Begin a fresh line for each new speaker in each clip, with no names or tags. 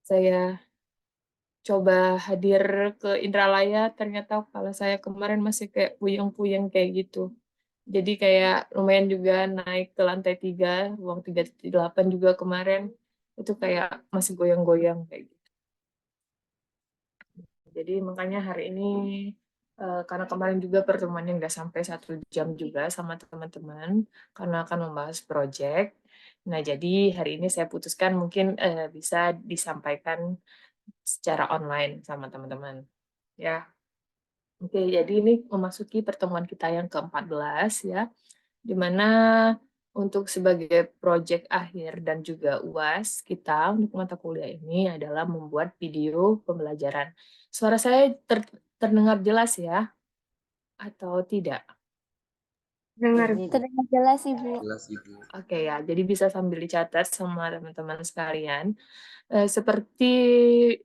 saya coba hadir ke Indralaya, ternyata kepala saya kemarin masih kayak puyeng-puyeng kayak gitu. Jadi kayak lumayan juga naik ke lantai 3, ruang 308 juga kemarin, itu kayak masih goyang-goyang kayak gitu. Jadi makanya hari ini, karena kemarin juga pertemuannya nggak sampai 1 jam juga sama teman-teman, karena akan membahas project. Nah, jadi hari ini saya putuskan mungkin bisa disampaikan secara online sama teman-teman. Ya, oke, jadi ini memasuki pertemuan kita yang ke-14 ya, di mana untuk sebagai proyek akhir dan juga UAS kita untuk mata kuliah ini adalah membuat video pembelajaran. Suara saya terdengar jelas ya, atau tidak?
Dengar.
Terdengar jelas, Ibu.
Jelas, Ibu.
Oke ya, jadi bisa sambil dicatat sama teman-teman sekalian. Seperti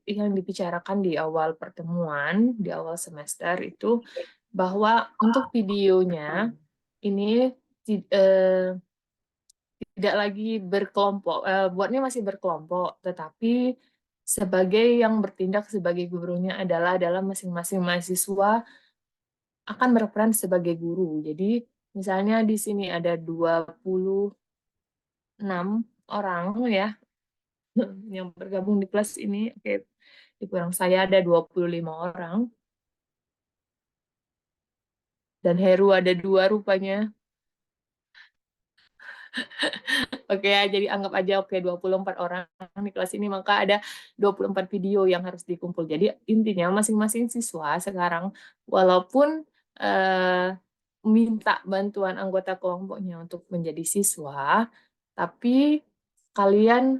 yang dibicarakan di awal pertemuan, di awal semester itu, bahwa untuk videonya ini tidak lagi berkelompok, buatnya masih berkelompok, tetapi sebagai yang bertindak sebagai gurunya adalah masing-masing mahasiswa akan berperan sebagai guru. Jadi misalnya di sini ada 26 orang ya yang bergabung di kelas ini. Oke, di kurang saya ada 25 orang. Dan Heru ada 2 rupanya. Oke ya, jadi anggap aja 24 orang di kelas ini, maka ada 24 video yang harus dikumpul. Jadi intinya masing-masing siswa sekarang, walaupun minta bantuan anggota kelompoknya untuk menjadi siswa, tapi kalian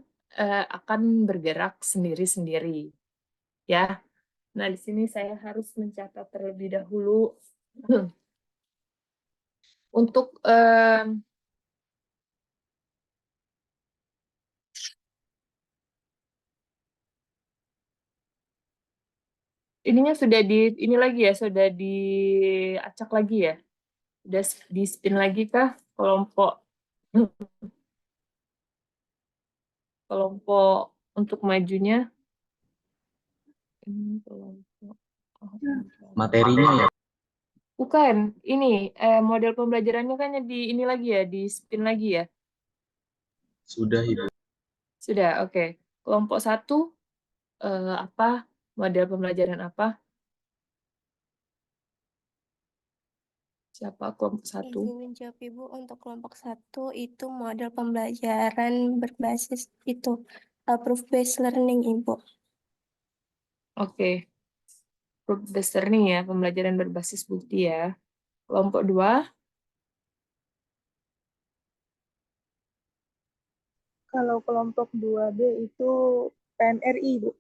akan bergerak sendiri-sendiri. Ya. Nah, di sini saya harus mencatat terlebih dahulu untuk ininya sudah ini lagi ya, sudah diacak lagi ya, sudah di spin lagi kah kelompok kelompok untuk majunya? Ini kelompok
Materinya ya.
bukan, ini model pembelajarannya kan di ini lagi ya, di spin lagi ya.
Sudah, Ibu.
Sudah, oke. Kelompok 1 apa model pembelajaran apa? Siapa kelompok 1?
Izin menjawab, Ibu. Untuk kelompok 1 itu model pembelajaran berbasis itu proof based learning, Ibu.
Oke. Proof based learning ya, pembelajaran berbasis bukti ya. Kelompok 2,
Kalau kelompok 2B itu PMRI, Bu.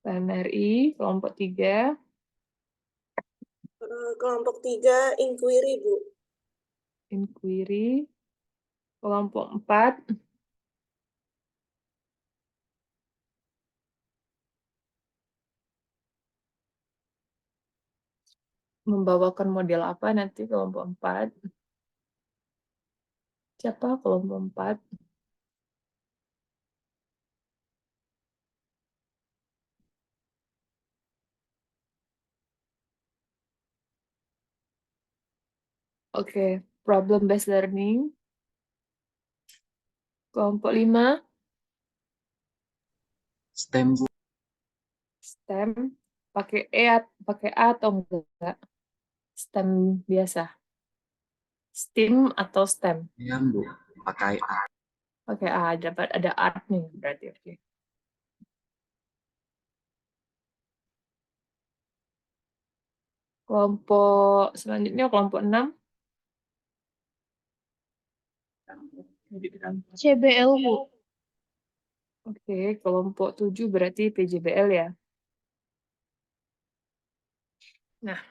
PMRI. Kelompok 3,
Kelompok 3 inquiry, Bu.
inquiry. Kelompok 4, membawakan model apa nanti kelompok 4? Siapa kelompok 4? Oke, problem based learning. Kelompok 5,
STEM, Bu.
STEM. Pakai A atau enggak? STEM biasa. STEAM atau STEM?
Iya, Bu. Pakai A.
Pakai A, dapat ada art nih berarti. Oke. Kelompok selanjutnya kelompok 6.
CBL, Bu.
Oke, kelompok 7 berarti PJBL ya. Nah,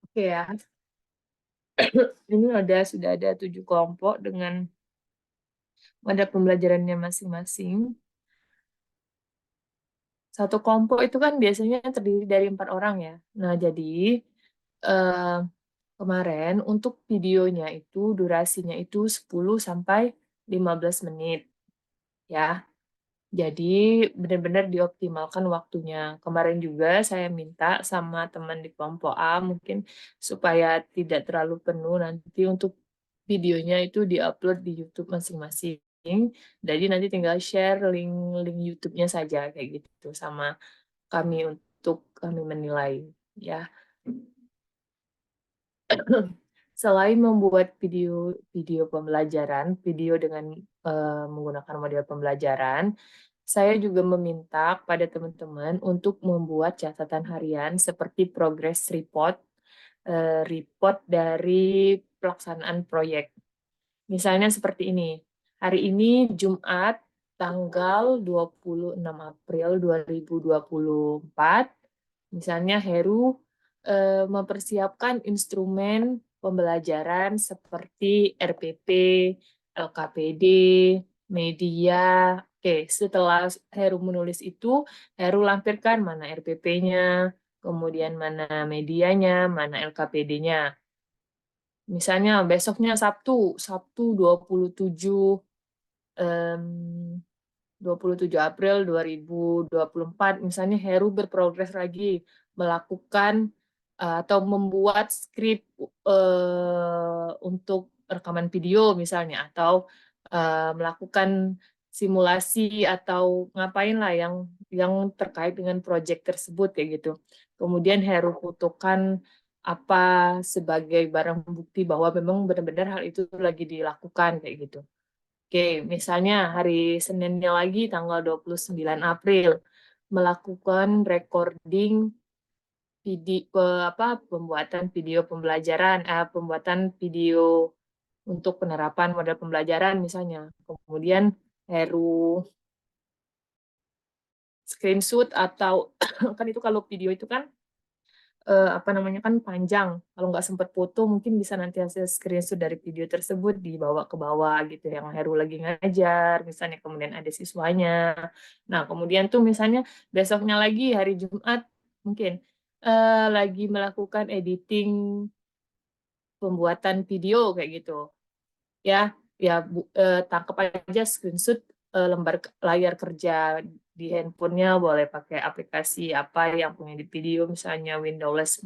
oke ya. Ini sudah ada 7 kelompok dengan ada pembelajarannya masing-masing. Satu kelompok itu kan biasanya terdiri dari 4 orang ya. Nah, jadi eh, kemarin untuk videonya itu durasinya itu 10 sampai 15 menit. ya. Jadi benar-benar dioptimalkan waktunya. Kemarin juga saya minta sama teman di kelompok A mungkin supaya tidak terlalu penuh nanti untuk videonya itu diupload di YouTube masing-masing. Jadi nanti tinggal share link YouTube-nya saja kayak gitu sama kami untuk kami menilai ya. Selain membuat video pembelajaran, video dengan menggunakan model pembelajaran, saya juga meminta kepada teman-teman untuk membuat catatan harian seperti progress report, report dari pelaksanaan proyek. Misalnya seperti ini. Hari ini Jumat tanggal 26 April 2024. Misalnya Heru mempersiapkan instrumen pembelajaran seperti RPP, LKPD, media. Oke, setelah Heru menulis itu, Heru lampirkan mana RPP-nya, kemudian mana medianya, mana LKPD-nya. Misalnya besoknya Sabtu 27 April 2024, misalnya Heru berprogres lagi melakukan atau membuat skrip untuk rekaman video misalnya, atau melakukan simulasi atau ngapain lah yang terkait dengan proyek tersebut kayak gitu. Kemudian Heru fotokan apa sebagai barang bukti bahwa memang benar-benar hal itu lagi dilakukan kayak gitu. Oke, misalnya hari Seninnya lagi tanggal 29 April melakukan recording pembuatan video pembelajaran, pembuatan video untuk penerapan model pembelajaran misalnya. Kemudian Heru screenshot atau kan itu kalau video itu kan kan panjang. Kalau nggak sempat foto, mungkin bisa nanti hasil screenshot dari video tersebut dibawa ke bawah gitu, yang Heru lagi ngajar, misalnya kemudian ada siswanya. Nah, kemudian tuh misalnya besoknya lagi hari Jumat mungkin lagi melakukan editing pembuatan video kayak gitu. Ya, tangkap aja screenshot lembar layar kerja di handphonenya, boleh pakai aplikasi apa yang punya di video, misalnya Windows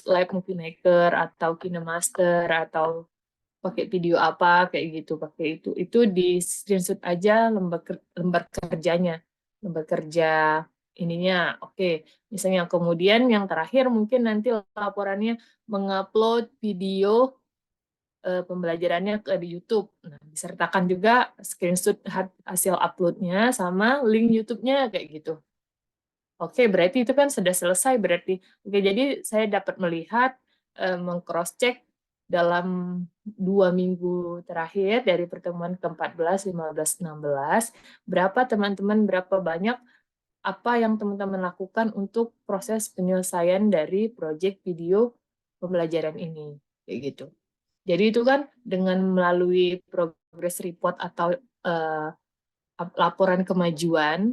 Live Movie Maker atau KineMaster atau pakai video apa kayak gitu, pakai itu di screenshot aja lembar kerjanya, lembar kerja ininya. Oke, misalnya kemudian yang terakhir mungkin nanti laporannya mengupload video pembelajarannya di YouTube. Nah, disertakan juga screenshot hasil uploadnya sama link YouTube-nya kayak gitu. Oke, berarti itu kan sudah selesai berarti. Oke, jadi saya dapat melihat meng-cross check dalam 2 minggu terakhir dari pertemuan ke-14, 15, 16, berapa banyak apa yang teman-teman lakukan untuk proses penyelesaian dari proyek video pembelajaran ini, kayak gitu. Jadi itu kan dengan melalui progress report atau laporan kemajuan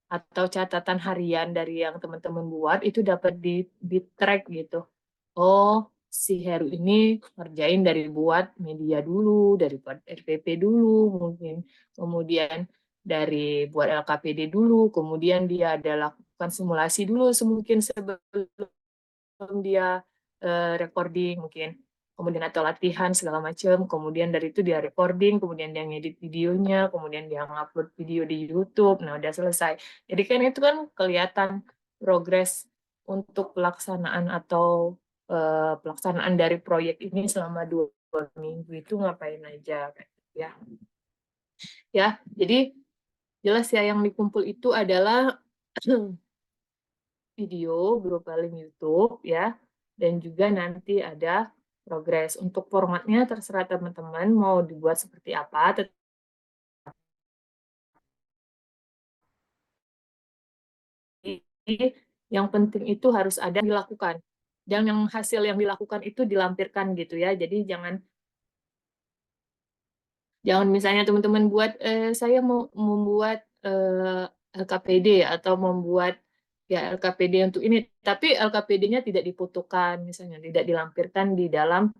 atau catatan harian dari yang teman-teman buat itu dapat di track gitu. Oh, si Heru ini ngerjain dari buat media dulu, dari buat RPP dulu mungkin, kemudian dari buat LKPD dulu, kemudian dia ada lakukan simulasi dulu mungkin sebelum dia recording mungkin, kemudian atau latihan segala macam, kemudian dari itu dia recording, kemudian dia ngedit videonya, kemudian dia ngupload video di YouTube. Nah, udah selesai. Jadi kan itu kan kelihatan progres untuk pelaksanaan atau pelaksanaan dari proyek ini selama 2 minggu itu ngapain aja ya. Ya, jadi jelas ya yang dikumpul itu adalah video berupa link YouTube ya, dan juga nanti ada progres. Untuk formatnya terserah teman-teman mau dibuat seperti apa, tetapi yang penting itu harus ada yang dilakukan. Dan yang hasil yang dilakukan itu dilampirkan gitu ya. Jadi jangan misalnya teman-teman buat saya mau membuat LKPD atau membuat ya LKPD untuk ini, tapi LKPD-nya tidak difotokan misalnya, tidak dilampirkan di dalam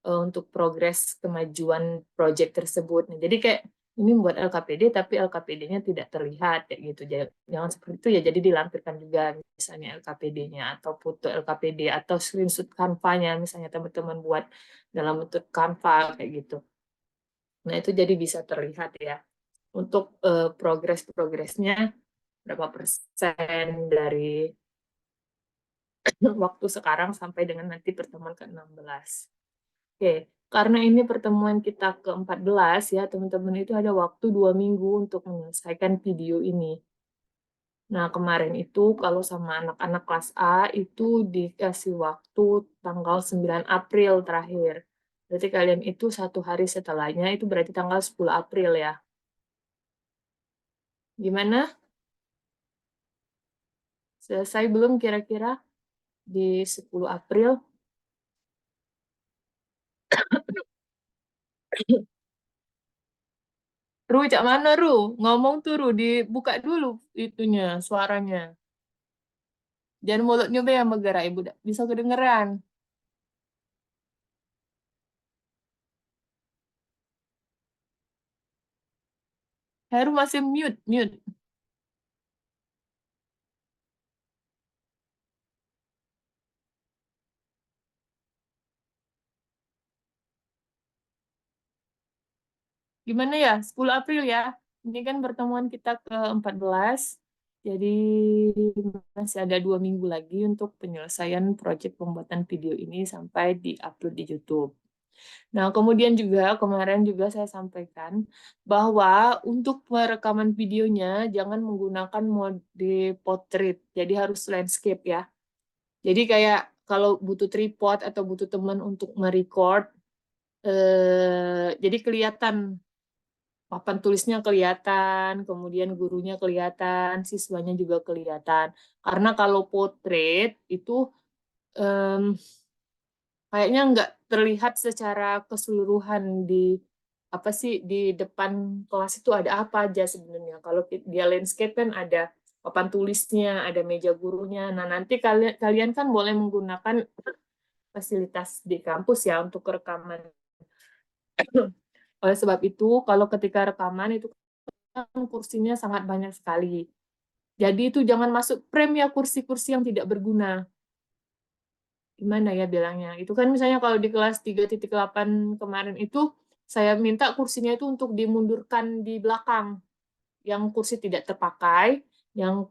untuk progres kemajuan proyek tersebut. Nah, jadi kayak ini membuat LKPD tapi LKPD-nya tidak terlihat kayak gitu. Jangan seperti itu ya. Jadi dilampirkan juga misalnya LKPD-nya atau foto LKPD atau screenshot Canva-nya misalnya teman-teman buat dalam bentuk Canva kayak gitu. Nah, itu jadi bisa terlihat ya. Untuk progres-progresnya berapa persen dari waktu sekarang sampai dengan nanti pertemuan ke-16. Oke, karena ini pertemuan kita ke-14 ya, teman-teman itu ada waktu 2 minggu untuk menyelesaikan video ini. Nah, kemarin itu kalau sama anak-anak kelas A itu dikasih waktu tanggal 9 April terakhir. Berarti kalian itu 1 hari setelahnya, itu berarti tanggal 10 April ya. Gimana? Selesai belum kira-kira di 10 April? Ru, cak mana Ru? Ngomong tuh Ru, dibuka dulu itunya, suaranya. Jangan mulutnya be yang bergerak, Ibu. Bisa kedengeran. Heru masih mute, mute. Gimana ya? 10 April ya. Ini kan pertemuan kita ke-14. Jadi masih ada 2 minggu lagi untuk penyelesaian proyek pembuatan video ini sampai di-upload di YouTube. Nah, kemudian juga kemarin juga saya sampaikan bahwa untuk perekaman videonya jangan menggunakan mode portrait. Jadi harus landscape ya. Jadi kayak kalau butuh tripod atau butuh teman untuk merecord, jadi kelihatan papan tulisnya kelihatan, kemudian gurunya kelihatan, siswanya juga kelihatan. Karena kalau portrait itu kayaknya nggak terlihat secara keseluruhan di apa sih di depan kelas itu ada apa aja sebenarnya. Kalau dia landscape kan ada papan tulisnya, ada meja gurunya. Nah, nanti kalian kan boleh menggunakan fasilitas di kampus ya untuk rekaman. Oleh sebab itu, kalau ketika rekaman itu kan kursinya sangat banyak sekali. Jadi itu jangan masuk frame ya kursi-kursi yang tidak berguna. Gimana ya bilangnya? Itu kan misalnya kalau di kelas 3.8 kemarin itu saya minta kursinya itu untuk dimundurkan di belakang. Yang kursi tidak terpakai, yang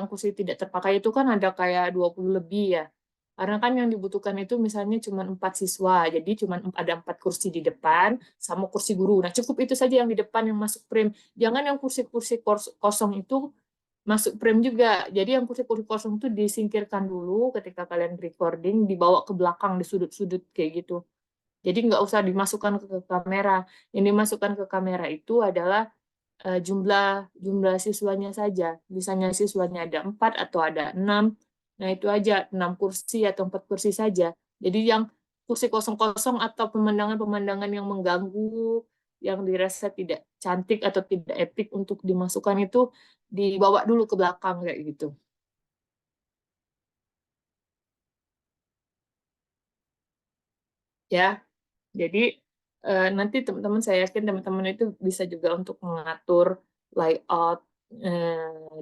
kursi tidak terpakai itu kan ada kayak 20 lebih ya. Karena kan yang dibutuhkan itu misalnya cuma 4 siswa, jadi cuma ada 4 kursi di depan sama kursi guru. Nah, cukup itu saja yang di depan yang masuk frame. Jangan yang kursi-kursi kosong itu masuk frame juga. Jadi yang kursi-kursi kosong itu disingkirkan dulu ketika kalian recording, dibawa ke belakang di sudut-sudut kayak gitu. Jadi nggak usah dimasukkan ke kamera. Yang dimasukkan ke kamera itu adalah jumlah siswanya saja. Misalnya siswanya ada 4 atau ada 6. Nah, itu aja 6 kursi atau 4 kursi saja. Jadi yang kursi kosong-kosong atau pemandangan-pemandangan yang mengganggu, yang dirasa tidak cantik atau tidak epic untuk dimasukkan itu dibawa dulu ke belakang kayak gitu. Ya. Jadi nanti teman-teman saya yakin teman-teman itu bisa juga untuk mengatur layout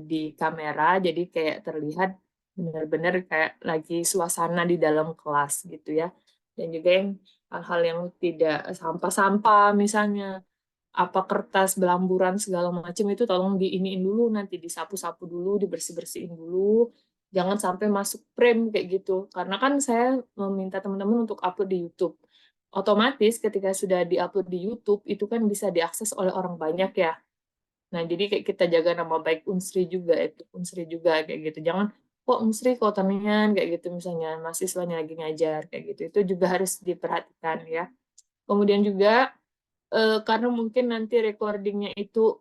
di kamera jadi kayak terlihat benar-benar kayak lagi suasana di dalam kelas gitu ya. Dan juga yang hal-hal yang tidak sampah-sampah misalnya apa kertas belamburan segala macam itu tolong diiniin dulu nanti disapu-sapu dulu dibersih-bersihin dulu jangan sampai masuk frame kayak gitu karena kan saya meminta teman-teman untuk upload di YouTube otomatis ketika sudah diupload di YouTube itu kan bisa diakses oleh orang banyak ya. Nah, jadi kayak kita jaga nama baik Unsri juga itu Unsri juga kayak gitu. Jangan kok Unsri kok tamian kayak gitu misalnya mahasiswanya lagi ngajar kayak gitu. Itu juga harus diperhatikan ya. Kemudian juga karena mungkin nanti recordingnya itu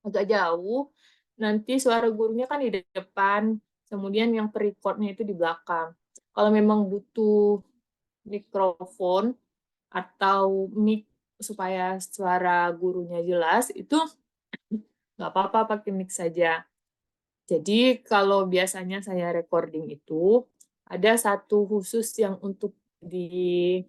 agak jauh, nanti suara gurunya kan di depan, kemudian yang per-recordnya itu di belakang. Kalau memang butuh mikrofon atau mic supaya suara gurunya jelas itu nggak apa-apa pakai mic saja. Jadi kalau biasanya saya recording itu ada satu khusus yang untuk di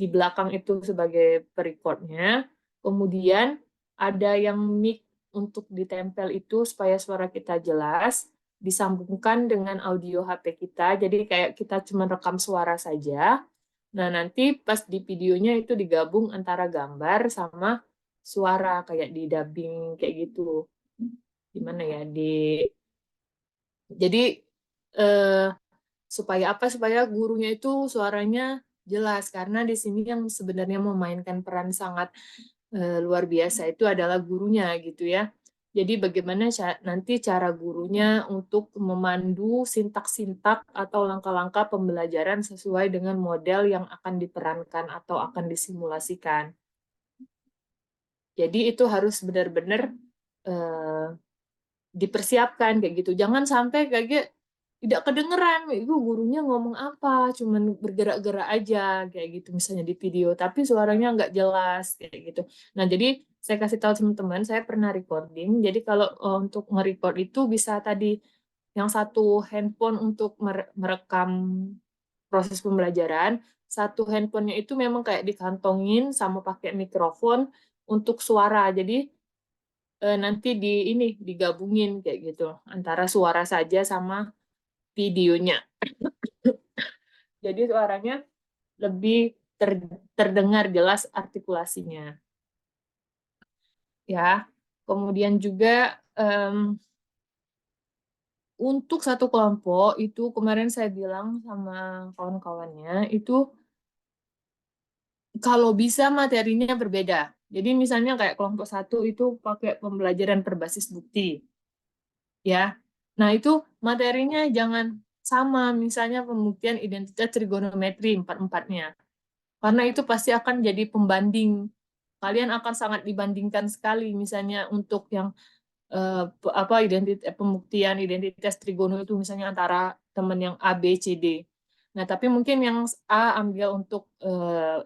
belakang itu sebagai perecordnya. Kemudian ada yang mic untuk ditempel itu supaya suara kita jelas, disambungkan dengan audio HP kita, jadi kayak kita cuma rekam suara saja. Nah, nanti pas di videonya itu digabung antara gambar sama suara, kayak di dubbing kayak gitu. Gimana ya, jadi eh, supaya apa? Supaya gurunya itu suaranya jelas, karena di sini yang sebenarnya memainkan peran sangat luar biasa itu adalah gurunya gitu ya. Jadi bagaimana nanti cara gurunya untuk memandu sintak-sintak atau langkah-langkah pembelajaran sesuai dengan model yang akan diperankan atau akan disimulasikan. Jadi itu harus benar-benar dipersiapkan kayak gitu. Jangan sampai kayak tidak kedengeran, itu gurunya ngomong apa, cuman bergerak-gerak aja kayak gitu misalnya di video, tapi suaranya nggak jelas kayak gitu. Nah, jadi saya kasih tahu teman-teman, saya pernah recording. Jadi kalau untuk nge-record itu bisa tadi yang satu handphone untuk merekam proses pembelajaran, satu handphonenya itu memang kayak dikantongin sama pakai mikrofon untuk suara. Jadi nanti digabungin kayak gitu antara suara saja sama videonya. Jadi suaranya lebih terdengar jelas artikulasinya. Ya. Kemudian juga untuk satu kelompok itu kemarin saya bilang sama kawan-kawannya itu kalau bisa materinya berbeda. Jadi misalnya kayak kelompok 1 itu pakai pembelajaran berbasis bukti. Ya. Nah, itu materinya jangan sama, misalnya pembuktian identitas trigonometri 4-4-nya. Karena itu pasti akan jadi pembanding. Kalian akan sangat dibandingkan sekali, misalnya untuk yang pembuktian identitas trigono itu misalnya antara teman yang A, B, C, D. Nah, tapi mungkin yang A ambil untuk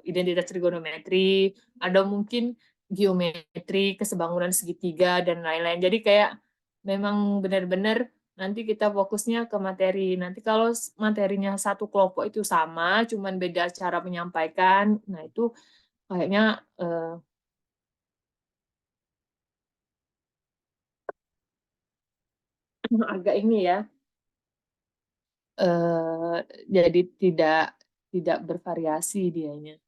identitas trigonometri, ada mungkin geometri, kesebangunan segitiga, dan lain-lain. Jadi kayak memang benar-benar nanti kita fokusnya ke materi. Nanti kalau materinya satu kelompok itu sama, cuman beda cara menyampaikan, nah itu kayaknya agak ini ya, jadi tidak bervariasi dianya.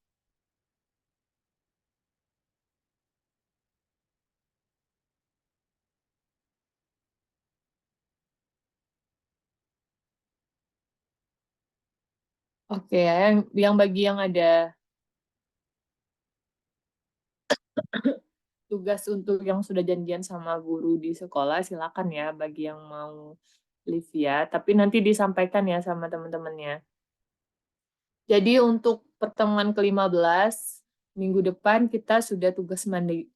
Oke, yang bagi yang ada tugas untuk yang sudah janjian sama guru di sekolah, silakan ya bagi yang mau live ya. Tapi nanti disampaikan ya sama teman-temannya. Jadi untuk pertemuan ke-15, minggu depan kita sudah tugas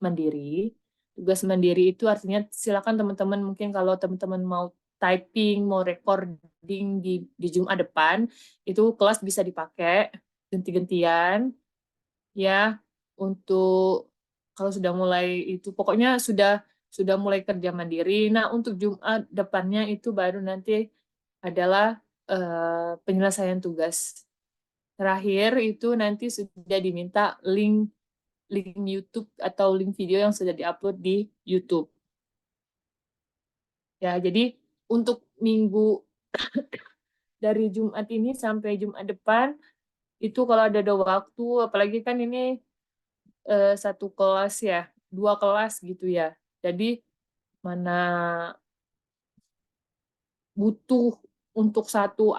mandiri. Tugas mandiri itu artinya silakan teman-teman, mungkin kalau teman-teman mau typing, mau recording di Jumat depan, itu kelas bisa dipakai ganti-gantian ya, untuk kalau sudah mulai itu pokoknya sudah mulai kerja mandiri. Nah, untuk Jumat depannya itu baru nanti adalah penyelesaian tugas. Terakhir itu nanti sudah diminta link YouTube atau link video yang sudah diupload di YouTube. Ya, jadi untuk minggu dari Jumat ini sampai Jumat depan itu kalau ada waktu, apalagi kan ini satu kelas ya, 2 kelas gitu ya. Jadi mana butuh untuk satu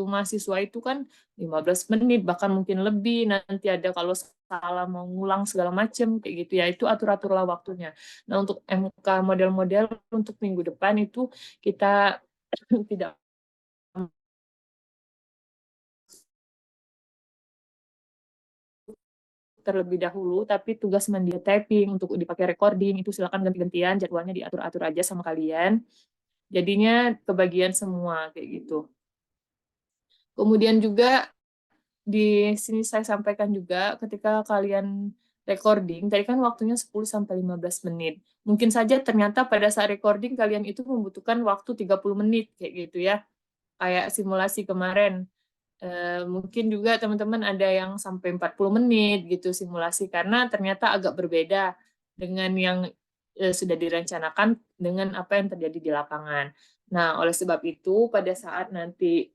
mahasiswa itu kan 15 menit, bahkan mungkin lebih. Nanti ada kalau salah mau ngulang segala macam kayak gitu ya, itu atur-aturlah waktunya. Nah, untuk MK model-model untuk minggu depan itu kita tidak terlebih dahulu, tapi tugas mandiri typing untuk dipakai recording itu silakan ganti-gantian, jadwalnya diatur-atur aja sama kalian. Jadinya kebagian semua kayak gitu. Kemudian juga di sini saya sampaikan juga ketika kalian recording, tadi kan waktunya 10-15 menit. Mungkin saja ternyata pada saat recording kalian itu membutuhkan waktu 30 menit kayak gitu ya. Kayak simulasi kemarin. Mungkin juga teman-teman ada yang sampai 40 menit gitu simulasi, karena ternyata agak berbeda dengan yang sudah direncanakan dengan apa yang terjadi di lapangan. Nah, oleh sebab itu, pada saat nanti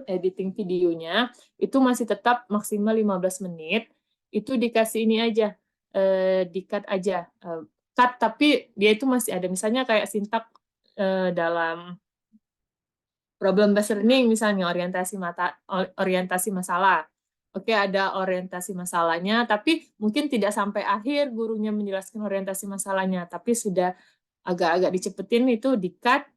editing videonya, itu masih tetap maksimal 15 menit, itu dikasih ini aja, di-cut aja. Cut, tapi dia itu masih ada, misalnya kayak sintak dalam problem based learning, misalnya orientasi masalah. Oke, ada orientasi masalahnya, tapi mungkin tidak sampai akhir gurunya menjelaskan orientasi masalahnya, tapi sudah agak-agak dicepetin, itu di-cut,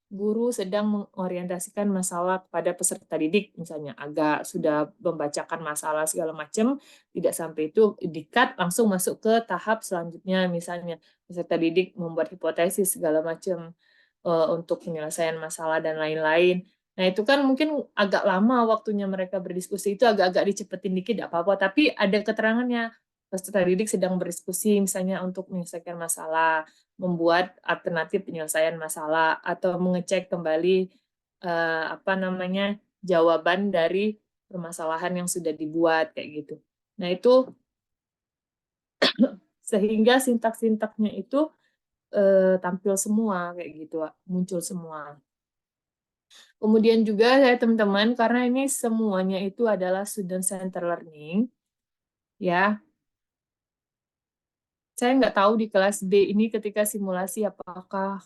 guru sedang mengorientasikan masalah kepada peserta didik, misalnya agak sudah membacakan masalah segala macam, tidak sampai itu di-cut, langsung masuk ke tahap selanjutnya, misalnya peserta didik membuat hipotesis segala macam untuk penyelesaian masalah dan lain-lain. Nah, itu kan mungkin agak lama waktunya mereka berdiskusi, itu agak-agak dicepetin dikit, tidak apa-apa, tapi ada keterangannya. Peserta didik sedang berdiskusi, misalnya untuk menyelesaikan masalah, membuat alternatif penyelesaian masalah, atau mengecek kembali jawaban dari permasalahan yang sudah dibuat, kayak gitu. Nah, itu sehingga sintak-sintaknya itu tampil semua, kayak gitu, muncul semua. Kemudian juga ya teman-teman, karena ini semuanya itu adalah student center learning, ya. Saya nggak tahu di kelas B ini ketika simulasi apakah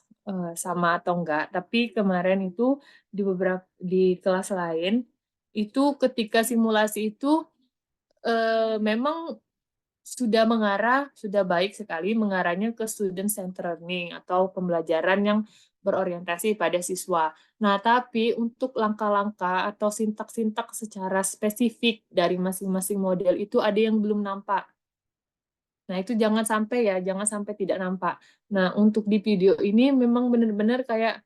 sama atau enggak, tapi kemarin itu di kelas lain, itu ketika simulasi itu memang sudah baik sekali mengarahnya ke student center learning atau pembelajaran yang berorientasi pada siswa. Nah, tapi untuk langkah-langkah atau sintak-sintak secara spesifik dari masing-masing model itu ada yang belum nampak. Nah, itu jangan sampai tidak nampak. Nah, untuk di video ini memang benar-benar kayak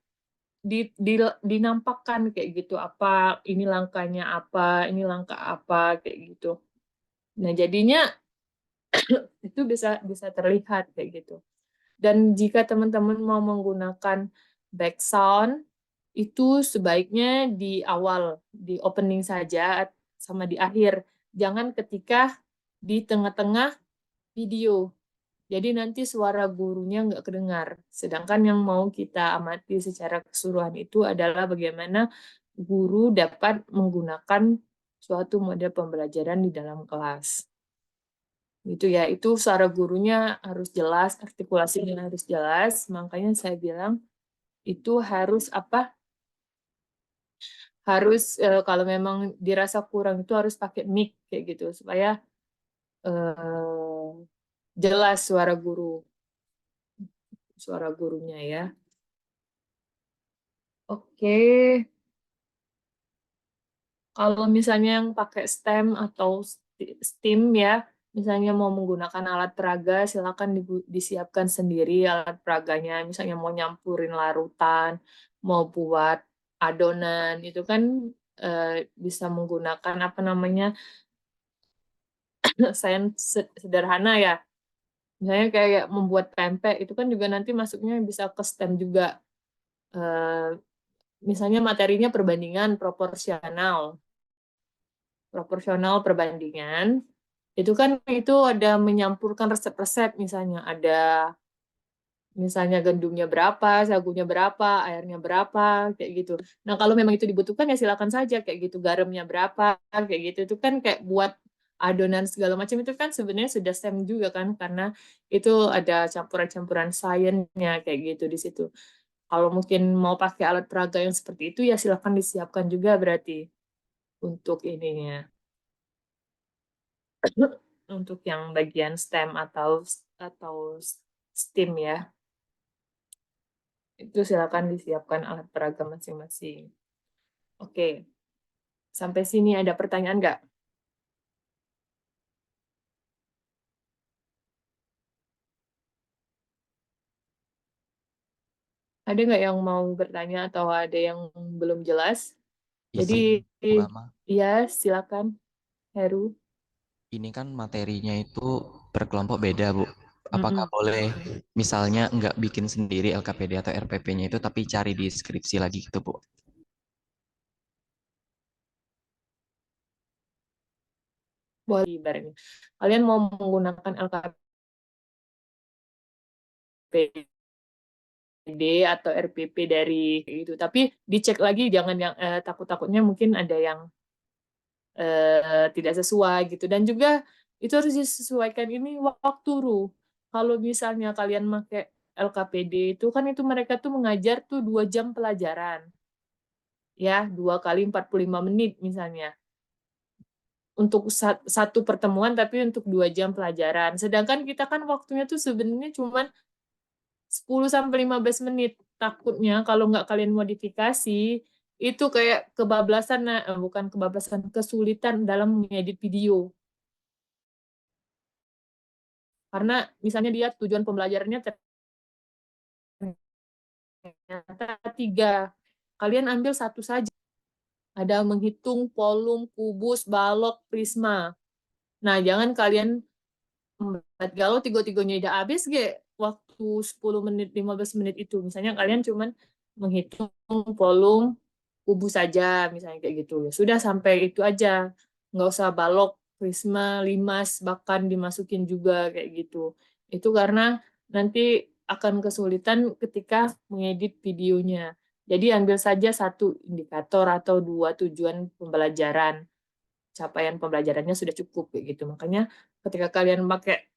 dinampakkan kayak gitu, apa ini langkahnya apa, ini langkah apa, kayak gitu. Nah, jadinya itu bisa terlihat kayak gitu. Dan jika teman-teman mau menggunakan background, itu sebaiknya di awal, di opening saja sama di akhir. Jangan ketika di tengah-tengah video. Jadi nanti suara gurunya nggak kedengar. Sedangkan yang mau kita amati secara keseluruhan itu adalah bagaimana guru dapat menggunakan suatu model pembelajaran di dalam kelas. Gitu ya, itu suara gurunya harus jelas, artikulasinya harus jelas, makanya saya bilang itu harus kalau memang dirasa kurang itu harus pakai mic kayak gitu supaya jelas suara gurunya ya. Oke. Kalau misalnya yang pakai STEM atau STEAM ya, misalnya mau menggunakan alat peraga, silakan disiapkan sendiri alat peraganya. Misalnya mau nyampurin larutan, mau buat adonan, itu kan bisa menggunakan sains sederhana ya. Misalnya kayak membuat pempek, itu kan juga nanti masuknya bisa ke STEM juga. Misalnya materinya perbandingan proporsional perbandingan, itu kan itu ada menyampurkan resep-resep, misalnya gandumnya berapa, sagunya berapa, airnya berapa, kayak gitu. Nah, kalau memang itu dibutuhkan ya silakan saja kayak gitu, garamnya berapa, kayak gitu. Itu kan kayak buat adonan segala macam itu kan sebenarnya sudah STEM juga kan, karena itu ada campuran-campuran sainsnya kayak gitu di situ. Kalau mungkin mau pakai alat peraga yang seperti itu ya silakan disiapkan juga berarti untuk ininya. Untuk yang bagian STEM atau STEAM ya, itu silakan disiapkan alat peraga masing-masing. Oke, sampai sini ada pertanyaan nggak? Ada nggak yang mau bertanya atau ada yang belum jelas? Jadi,
Bu Alma,
ya silakan, Heru.
ini kan materinya itu per kelompok beda, Bu. Apakah boleh misalnya nggak bikin sendiri LKPD atau RPP-nya itu, tapi cari di skripsi lagi gitu, Bu?
boleh ibaratnya. Kalian mau menggunakan LKPD atau RPP dari itu, tapi dicek lagi jangan yang takut-takutnya mungkin ada yang tidak sesuai gitu. Dan juga itu harus disesuaikan ini waktu Ru. Kalau misalnya kalian pakai LKPD itu kan itu mereka tuh mengajar tuh 2 jam pelajaran. Ya, 2 kali 45 menit misalnya. Untuk satu pertemuan tapi untuk 2 jam pelajaran. Sedangkan kita kan waktunya tuh sebenarnya cuma 10 sampai 15 menit. Takutnya kalau nggak kalian modifikasi, itu kayak kebablasan, bukan kebablasan, kesulitan dalam mengedit video. Karena misalnya dia tujuan pembelajarannya ternyata 3. Kalian ambil satu saja. Ada menghitung volume, kubus, balok, prisma. Nah, jangan kalian kalau tiga-tiganya udah habis waktu 10 menit 15 menit itu misalnya kalian cuman menghitung volume kubus saja misalnya kayak gitu ya sudah sampai itu aja, nggak usah balok, prisma, limas bahkan dimasukin juga kayak gitu. Itu karena nanti akan kesulitan ketika mengedit videonya. Jadi ambil saja satu indikator atau 2 tujuan pembelajaran, capaian pembelajarannya sudah cukup kayak gitu. Makanya ketika kalian pakai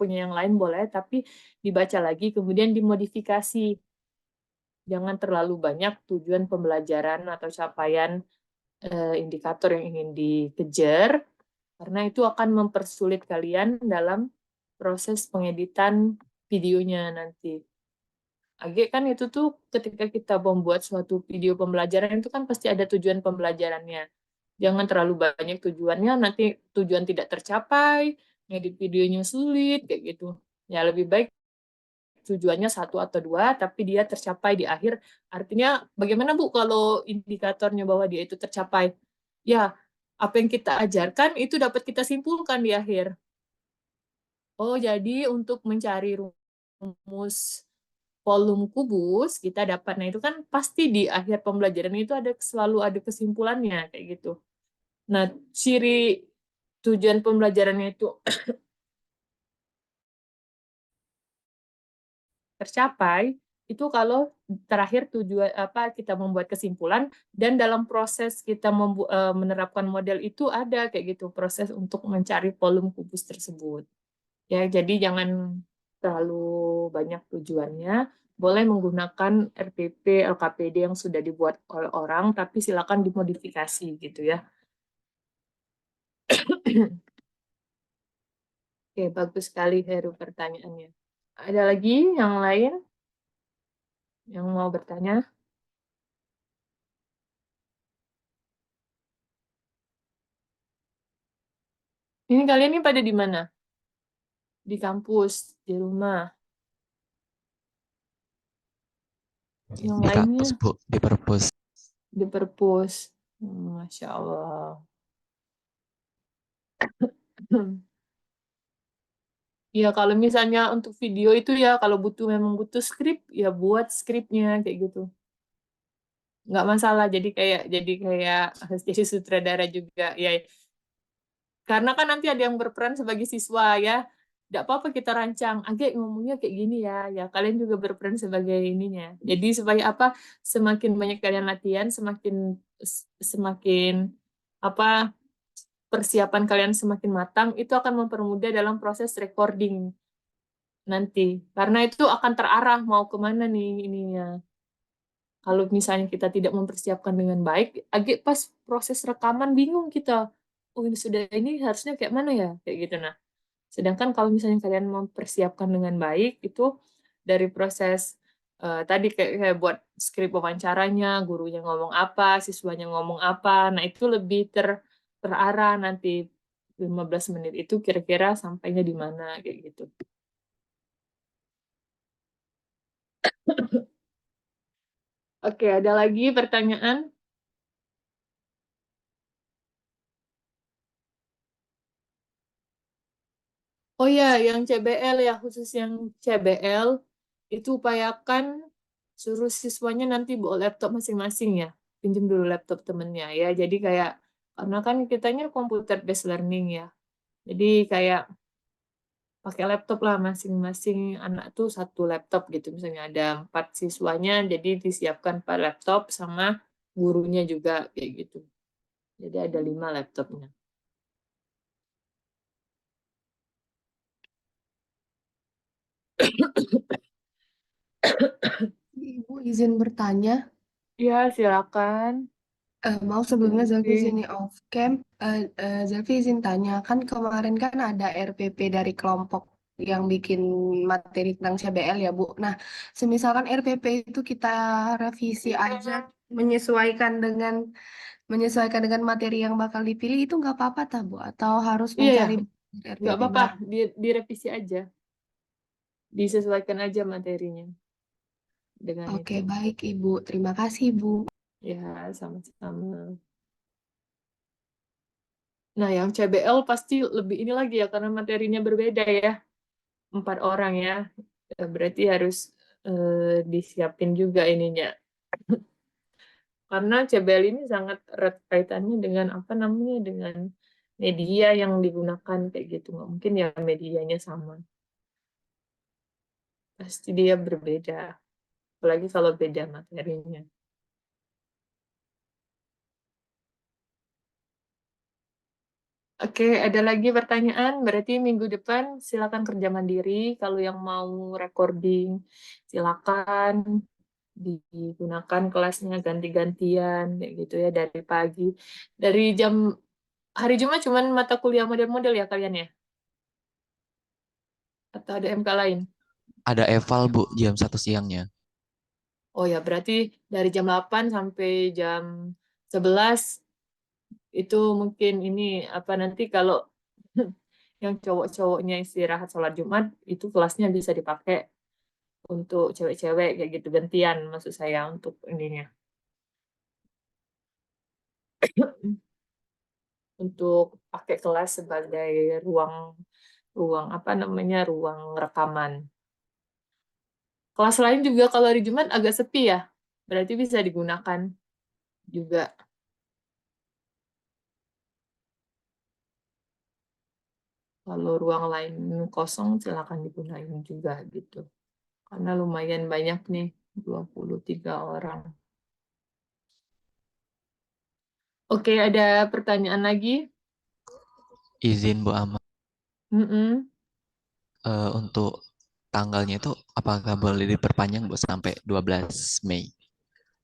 punya yang lain boleh, tapi dibaca lagi kemudian dimodifikasi. Jangan terlalu banyak tujuan pembelajaran atau capaian indikator yang ingin dikejar, karena itu akan mempersulit kalian dalam proses pengeditan videonya nanti. Age kan itu tuh ketika kita membuat suatu video pembelajaran itu kan pasti ada tujuan pembelajarannya. Jangan terlalu banyak tujuannya, nanti tujuan tidak tercapai, ngedit videonya sulit, kayak gitu. Ya lebih baik tujuannya 1 atau 2, tapi dia tercapai di akhir. Artinya bagaimana Bu kalau indikatornya bahwa dia itu tercapai? Ya, apa yang kita ajarkan itu dapat kita simpulkan di akhir. Oh, jadi untuk mencari rumus volume kubus kita dapat. Nah, itu kan pasti di akhir pembelajaran itu selalu ada kesimpulannya kayak gitu. Nah, ciri tujuan pembelajarannya itu tercapai itu kalau terakhir tujuan kita membuat kesimpulan dan dalam proses kita menerapkan model itu ada kayak gitu proses untuk mencari volume kubus tersebut. Ya, jadi jangan terlalu banyak tujuannya. Boleh menggunakan RPP, LKPD yang sudah dibuat oleh orang, tapi silakan dimodifikasi gitu ya. Oke, bagus sekali Heru pertanyaannya. Ada lagi yang lain yang mau bertanya? Ini kalian ini pada di mana? Di kampus, di rumah. Yang
Di
lainnya
kampus, Bu, di perpus.
di perpus. Masya Allah. Ya, kalau misalnya untuk video itu ya, kalau memang butuh skrip, ya buat skripnya kayak gitu. Nggak masalah, jadi kayak jadi sutradara juga. Ya, karena kan nanti ada yang berperan sebagai siswa ya. Tidak apa-apa kita rancang, agak ngomongnya kayak gini ya. Ya, kalian juga berperan sebagai ininya. Jadi supaya apa? Semakin banyak kalian latihan, semakin apa persiapan kalian semakin matang, itu akan mempermudah dalam proses recording nanti. Karena itu akan terarah mau kemana nih ininya. Kalau misalnya kita tidak mempersiapkan dengan baik, agak pas proses rekaman bingung kita. Oh ini sudah ini harusnya kayak mana ya? Kayak gitu nah. Sedangkan kalau misalnya kalian mempersiapkan dengan baik, itu dari proses tadi kayak buat skrip wawancaranya, gurunya ngomong apa, siswanya ngomong apa, nah itu lebih terarah nanti 15 menit itu kira-kira sampainya di mana kayak gitu. Oke, ada lagi pertanyaan? Oh ya, yang CBL ya, khusus yang CBL, itu upayakan suruh siswanya nanti bawa laptop masing-masing ya. Pinjam dulu laptop temennya ya. Jadi kayak, karena kan kitanya computer based learning ya. Jadi kayak pakai laptop lah masing-masing anak tuh satu laptop gitu. Misalnya ada 4 siswanya, jadi disiapkan 4 laptop sama gurunya juga kayak gitu. Jadi ada 5 laptopnya.
Ibu izin bertanya,
Ya, silakan.
mau sebelumnya Zelvi
Zelvi.
sini off cam, Zelvi izin tanya, kan kemarin kan ada RPP dari kelompok yang bikin materi tentang CBL ya Bu. Nah, semisalkan RPP itu kita revisi aja, menyesuaikan dengan materi yang bakal dipilih itu nggak apa-apa tak Bu? Atau harus
Iya ya,
mencari
nggak
RPP
apa-apa,
baru?
direvisi aja, disesuaikan aja materinya dengan
Oke,
itu.
baik Ibu. Terima kasih Bu.
Ya, sama-sama. Nah, yang CBL pasti lebih ini lagi ya, karena materinya berbeda ya. 4 orang ya. Berarti harus disiapin juga ininya. Karena CBL ini sangat erat kaitannya dengan apa namanya, dengan media yang digunakan kayak gitu. Nggak mungkin ya medianya sama. Pasti dia berbeda. Apalagi kalau beda materinya. Oke, ada lagi pertanyaan? Berarti minggu depan silakan kerja mandiri. Kalau yang mau recording, silakan digunakan kelasnya ganti-gantian, kayak gitu ya, dari pagi. Dari jam hari Jumat cuman mata kuliah model-model ya kalian ya? Atau ada MK lain?
Ada eval Bu jam 1 siangnya.
Oh ya, berarti dari jam 8 sampai jam 11 itu mungkin ini apa nanti kalau yang cowok-cowoknya istirahat sholat Jumat itu kelasnya bisa dipakai untuk cewek-cewek kayak gitu gantian maksud saya untuk ininya untuk pakai kelas sebagai ruang ruang apa namanya ruang rekaman. Kelas lain juga kalau hari Jumat agak sepi ya, berarti bisa digunakan juga. Kalau ruang lain kosong silakan digunakan juga gitu. Karena lumayan banyak nih, 23 orang. Oke, ada pertanyaan lagi?
Izin Bu Ama,
Mm-mm.
untuk tanggalnya itu apakah boleh diperpanjang Bu sampai 12 Mei?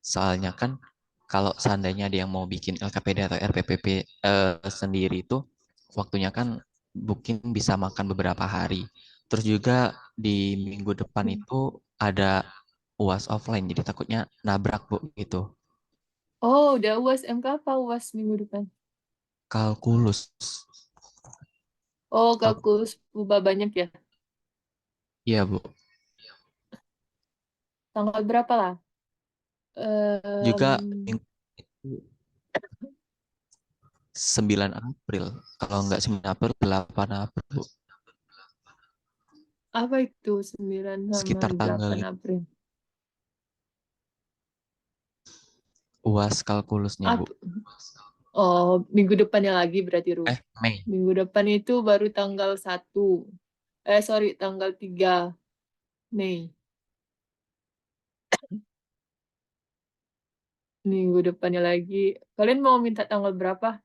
Soalnya kan kalau seandainya dia mau bikin LKPD atau RPPP sendiri itu waktunya kan mungkin bisa makan beberapa hari. Terus juga di minggu depan itu ada UAS offline, jadi takutnya nabrak Bu gitu.
Oh, udah UAS MK apa UAS minggu depan?
Kalkulus.
Oh,
Kal-
kalkulus ubah banyak ya.
Iya Bu.
Tanggal berapa lah?
Juga
Em,
minggu itu 9 April. Kalau nggak 9 April, 8 April Bu.
apa itu 9 sama
Sekitar tanggal
8 April?
UAS kalkulusnya Bu.
Ap- oh, minggu depannya lagi berarti, Ru.
Mei.
Minggu depan itu baru tanggal 1. Sorry, tanggal 3 Mei. Minggu depannya lagi. Kalian mau minta tanggal berapa?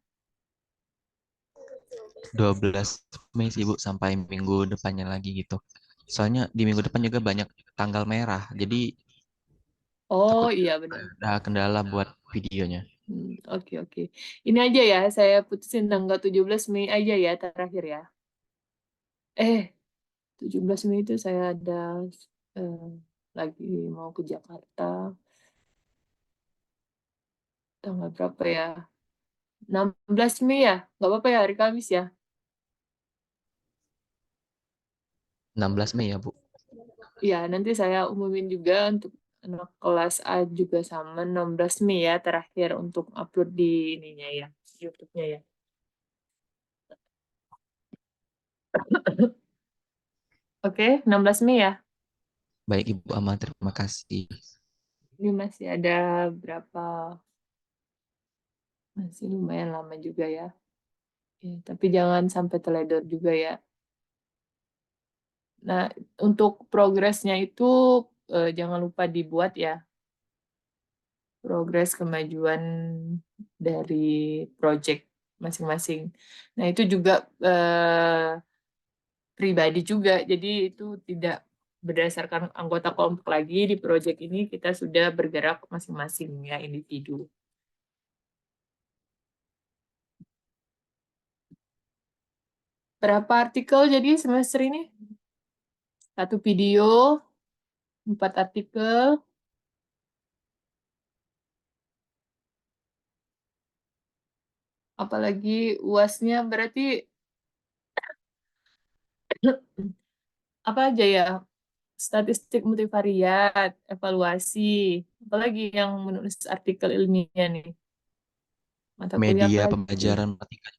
12 Mei sih Bu sampai minggu depannya lagi gitu. Soalnya di minggu depan juga banyak tanggal merah. Jadi
Oh,
takut
iya benar.
ada kendala buat videonya.
Oke, oke. Ini aja ya, saya putusin tanggal 17 Mei aja ya terakhir ya. Eh, 17 Mei itu saya ada eh, lagi mau ke Jakarta. Tanggal berapa ya? 16 Mei ya? Nggak apa-apa ya, hari Kamis ya?
16 Mei ya Bu.
Iya, nanti saya umumin juga untuk anak kelas A juga sama 16 Mei ya terakhir untuk upload di ininya ya, YouTube-nya ya. Oke, 16 Mei ya.
Baik Ibu Ama, terima kasih.
Ini masih ada berapa? Masih lumayan lama juga ya. Ya, tapi jangan sampai teledor juga ya. Nah, untuk progresnya itu jangan lupa dibuat ya, progres kemajuan dari project masing-masing. Nah, itu juga pribadi juga, jadi itu tidak berdasarkan anggota kelompok lagi di project ini, kita sudah bergerak masing-masing ya, individu. Berapa artikel jadi semester ini? 1 video, 4 artikel. Apalagi UASnya berarti apa aja ya? Statistik multivariat, evaluasi, apalagi yang menulis artikel ilmiah nih. Mata kuliah apa
Media
lagi?
pembelajaran matematika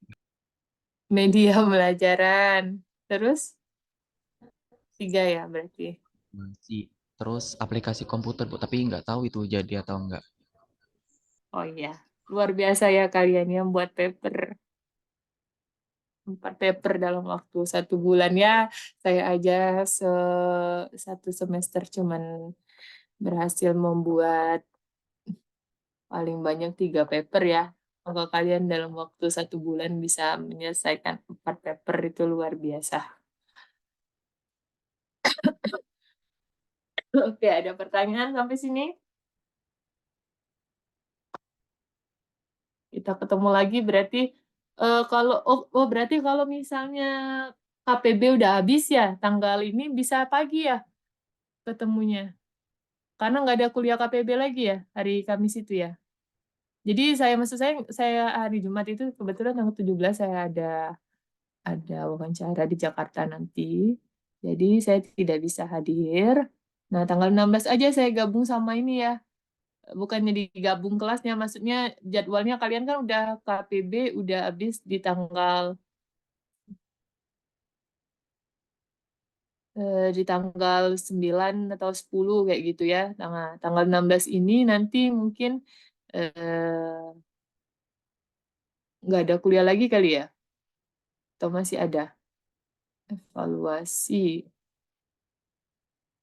Media pembelajaran. Terus 3 ya berarti.
masih. Terus aplikasi komputer, Bu, tapi nggak tahu itu jadi atau enggak.
Oh iya, luar biasa ya kalian yang buat paper. 4 paper dalam waktu 1 bulan ya. Saya aja satu semester cuman berhasil membuat paling banyak 3 paper ya. Kalau kalian dalam waktu 1 bulan bisa menyelesaikan 4 paper itu luar biasa. Oke, ada pertanyaan sampai sini? Kita ketemu lagi berarti kalau berarti kalau misalnya KPB udah habis ya tanggal ini bisa pagi ya ketemunya. Karena nggak ada kuliah KPB lagi ya hari Kamis itu ya. Jadi saya hari Jumat itu kebetulan tanggal 17 saya ada wawancara di Jakarta nanti. Jadi saya tidak bisa hadir. Nah, tanggal 16 aja saya gabung sama ini ya. Bukannya digabung kelasnya, maksudnya jadwalnya kalian kan udah KPB udah habis di tanggal 9 atau 10 kayak gitu ya. Tanggal 16 ini nanti mungkin nggak ada kuliah lagi kali ya? Atau masih ada? Evaluasi.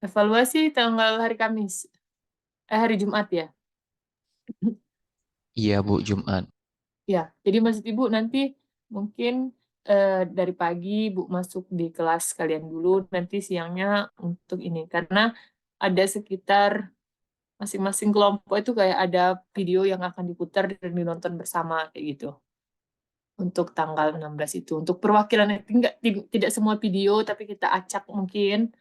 Evaluasi tanggal hari Kamis. Hari Jumat ya.
Iya, Bu, Jumat.
Ya, jadi maksud Ibu nanti mungkin dari pagi Bu masuk di kelas kalian dulu, nanti siangnya untuk ini. Karena ada sekitar masing-masing kelompok itu kayak ada video yang akan diputar dan dinonton bersama kayak gitu. Untuk tanggal 16 itu. Untuk perwakilan tidak semua video, tapi kita acak mungkin.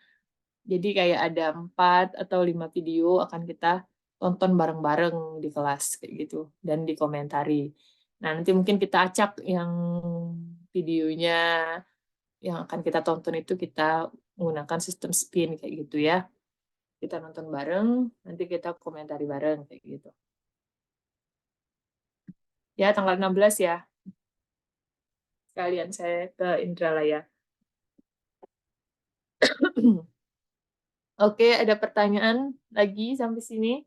Jadi kayak ada 4 atau 5 video akan kita tonton bareng-bareng di kelas kayak gitu dan dikomentari. Nah, nanti mungkin kita acak yang videonya yang akan kita tonton itu kita menggunakan sistem spin kayak gitu ya. Kita nonton bareng, nanti kita komentari bareng kayak gitu. Ya, tanggal 16 ya. Sekalian saya ke Indralaya. Oke, ada pertanyaan lagi sampai sini?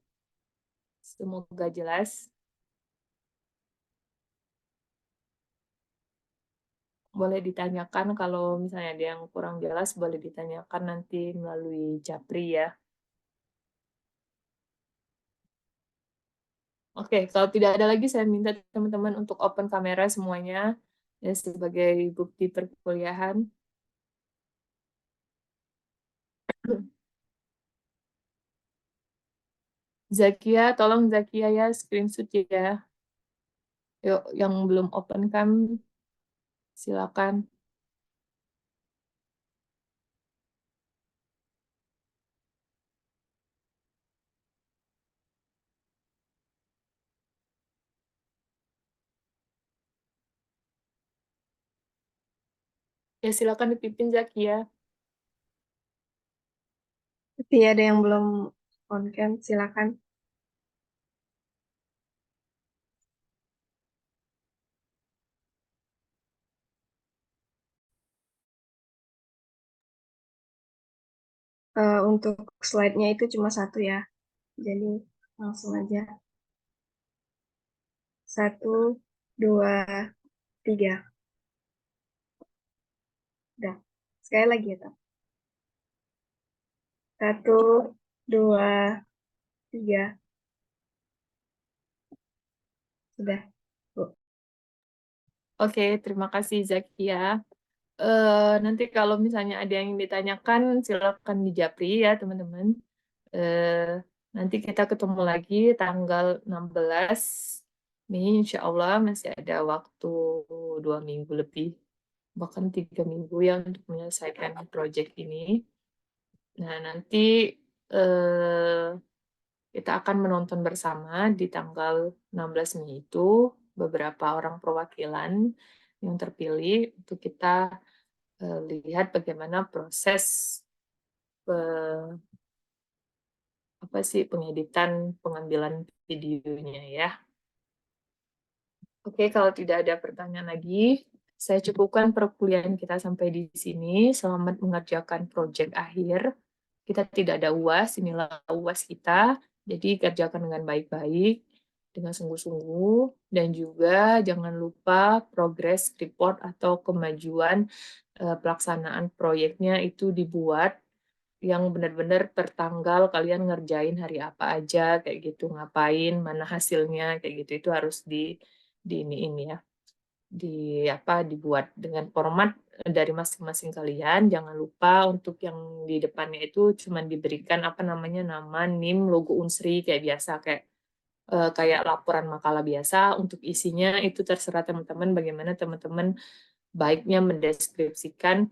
Semoga jelas. Boleh ditanyakan kalau misalnya ada yang kurang jelas, boleh ditanyakan nanti melalui Japri ya. Oke, kalau tidak ada lagi, saya minta teman-teman untuk open kamera semuanya ya, sebagai bukti perkuliahan. Zakia, tolong Zakia ya, screenshot ya. Yuk, yang belum open cam, silakan. Ya, silakan dipimpin Zakia.
Tapi ada yang belum on cam, silakan. Untuk slide-nya itu cuma 1 ya, jadi langsung aja. 1, 2, 3.
Udah. Sekali lagi ya, Kak. 1, 2, 3. Sudah, Bu.
Oke, terima kasih Zakia. Nanti kalau misalnya ada yang ditanyakan, silakan dijapri ya teman-teman. Nanti kita ketemu lagi tanggal 16 Mei, insya Allah masih ada waktu 2 minggu lebih, bahkan 3 minggu ya untuk menyelesaikan proyek ini. Nah, nanti eh, kita akan menonton bersama di tanggal 16 Mei itu beberapa orang perwakilan yang terpilih untuk kita lihat bagaimana proses pengeditan pengambilan videonya ya. Oke, kalau tidak ada pertanyaan lagi, saya cukupkan perkuliahan kita sampai di sini. Selamat mengerjakan proyek akhir. Kita tidak ada UAS, inilah UAS kita. Jadi kerjakan dengan baik-baik, dengan sungguh-sungguh, dan juga jangan lupa progress report atau kemajuan pelaksanaan proyeknya itu dibuat yang benar-benar per tanggal kalian ngerjain hari apa aja, kayak gitu, ngapain, mana hasilnya, kayak gitu, itu harus ini ya, dibuat dengan format dari masing-masing kalian. Jangan lupa untuk yang di depannya itu cuma diberikan nama, NIM, logo Unsri kayak biasa, kayak laporan makalah biasa. Untuk isinya itu terserah teman-teman bagaimana teman-teman baiknya mendeskripsikan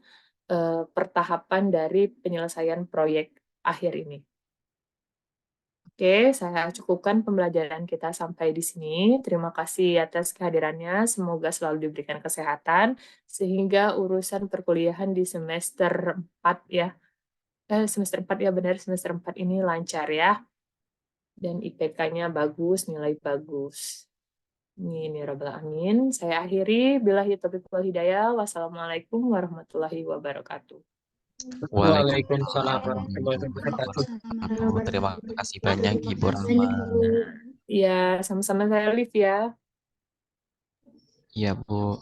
pertahapan dari penyelesaian proyek akhir ini. Oke, saya cukupkan pembelajaran kita sampai di sini. Terima kasih atas kehadirannya. Semoga selalu diberikan kesehatan, sehingga urusan perkuliahan di semester 4 ya. Semester 4 ya benar, semester 4 ini lancar ya. Dan IPK-nya bagus, nilai bagus. Amin ya rabbal alamin. Saya akhiri. Billahi taufiq wal hidayah. Wassalamualaikum warahmatullahi wabarakatuh.
Waalaikumsalam warahmatullahi wabarakatuh. Terima kasih banyak Ibu Rahma.
Iya, sama-sama saya Liv ya.
Iya Bu.